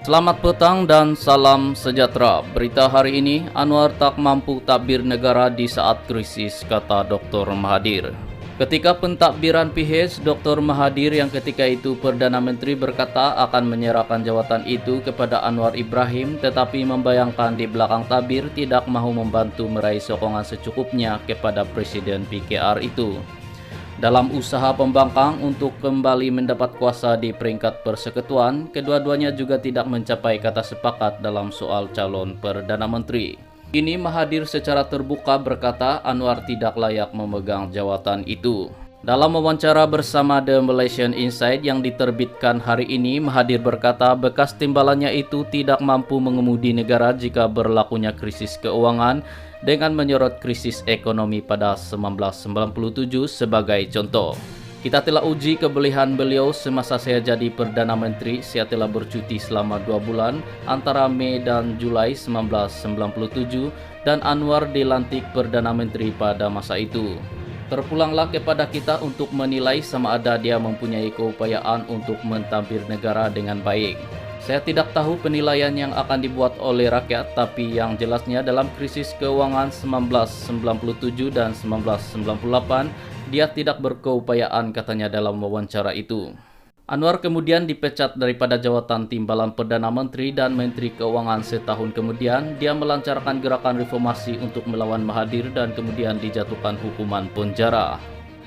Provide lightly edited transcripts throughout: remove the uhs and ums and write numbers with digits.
Selamat petang dan salam sejahtera. Berita hari ini, Anwar tak mampu takbir negara di saat krisis, kata Dr. Mahathir. Ketika pentadbiran PH, Dr. Mahathir yang ketika itu Perdana Menteri berkata akan menyerahkan jawatan itu kepada Anwar Ibrahim, tetapi membayangkan di belakang tabir tidak mahu membantu meraih sokongan secukupnya kepada Presiden PKR itu. Dalam usaha pembangkang untuk kembali mendapat kuasa di peringkat persekutuan, kedua-duanya juga tidak mencapai kata sepakat dalam soal calon Perdana Menteri. Kini Mahathir secara terbuka berkata Anwar tidak layak memegang jawatan itu. Dalam wawancara bersama The Malaysian Insight yang diterbitkan hari ini, Mahathir berkata bekas timbalannya itu tidak mampu mengemudi negara jika berlakunya krisis keuangan, dengan menyorot krisis ekonomi pada 1997 sebagai contoh. Kita telah uji kebolehan beliau semasa saya jadi Perdana Menteri. Saya telah bercuti selama 2 bulan antara Mei dan Julai 1997 dan Anwar dilantik Perdana Menteri pada masa itu. Terpulanglah kepada kita untuk menilai sama ada dia mempunyai keupayaan untuk mentadbir negara dengan baik. Saya tidak tahu penilaian yang akan dibuat oleh rakyat, tapi yang jelasnya dalam krisis keuangan 1997 dan 1998, dia tidak berkeupayaan, katanya dalam wawancara itu. Anwar kemudian dipecat daripada jawatan timbalan Perdana Menteri dan Menteri Keuangan setahun kemudian. Dia melancarkan gerakan reformasi untuk melawan Mahathir dan kemudian dijatuhkan hukuman penjara.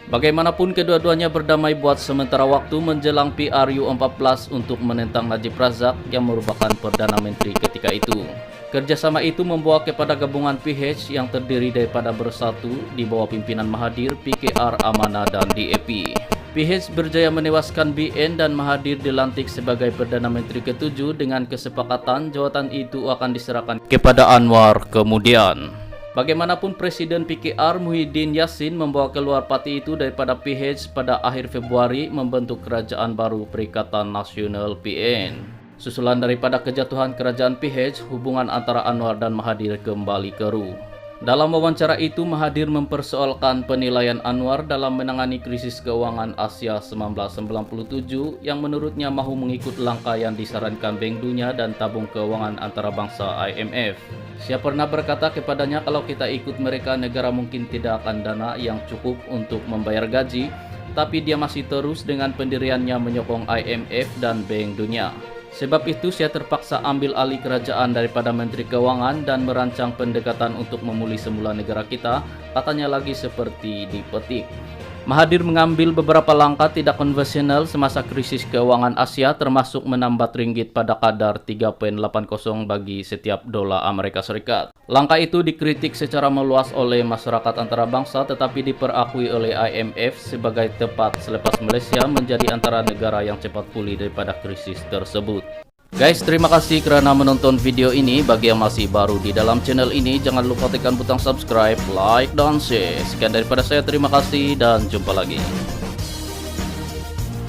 Bagaimanapun kedua-duanya berdamai buat sementara waktu menjelang PRU14 untuk menentang Najib Razak yang merupakan Perdana Menteri ketika itu. Kerjasama itu membawa kepada gabungan PH yang terdiri daripada Bersatu di bawah pimpinan Mahathir, PKR, Amanah dan DAP. PH berjaya menewaskan BN dan Mahathir dilantik sebagai Perdana Menteri ke-7 dengan kesepakatan jawatan itu akan diserahkan kepada Anwar kemudian. Bagaimanapun Presiden PKR Muhyiddin Yassin membawa keluar parti itu daripada PH pada akhir Februari membentuk kerajaan baru Perikatan Nasional PN. Susulan daripada kejatuhan kerajaan PH, hubungan antara Anwar dan Mahathir kembali keruh. Dalam wawancara itu, Mahathir mempersoalkan penilaian Anwar dalam menangani krisis keuangan Asia 1997 yang menurutnya mahu mengikut langkah yang disarankan Bank Dunia dan Tabung Keuangan Antarabangsa IMF. Saya pernah berkata kepadanya kalau kita ikut mereka, negara mungkin tidak akan dana yang cukup untuk membayar gaji, tapi dia masih terus dengan pendiriannya menyokong IMF dan Bank Dunia. Sebab itu saya terpaksa ambil alih kerajaan daripada Menteri Keuangan dan merancang pendekatan untuk memulih semula negara kita, katanya lagi seperti dipetik. Mahathir mengambil beberapa langkah tidak konvensional semasa krisis keuangan Asia, termasuk menambah ringgit pada kadar 3.80 bagi setiap dolar Amerika Serikat. Langkah itu dikritik secara meluas oleh masyarakat antarabangsa, tetapi diperakui oleh IMF sebagai tepat selepas Malaysia menjadi antara negara yang cepat pulih daripada krisis tersebut. Guys, terima kasih kerana menonton video ini. Bagi yang masih baru di dalam channel ini, jangan lupa tekan butang subscribe, like, dan share. Sekian daripada saya, terima kasih dan jumpa lagi.